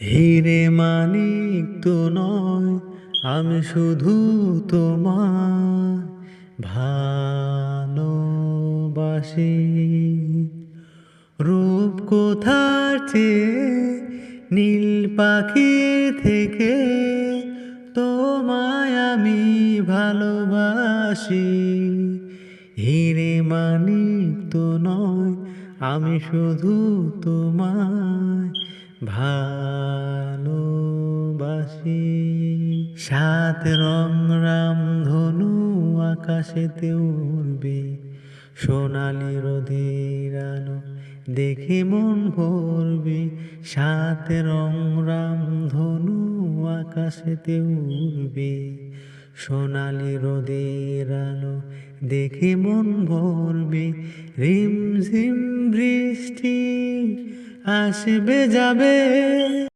হিরে মানিক তো নয়, আমি শুধু তোমায় ভালোবাসি। রূপ কোথার চেয়ে নীল পাখির থেকে তোমায় আমি ভালোবাসি। হিরে মানিক তো নয়, আমি শুধু তোমায় ভালোবাসি। সাত রং রামধনু আকাশেতে উড়বে, সোনালি রোদের আলো দেখে মন ভরবে। সাত রং রামধনু আকাশেতে উড়বে, সোনালি রোদের আলো দেখে মন ভরবে। রিমঝিম বৃষ্টি আসবে যাবে।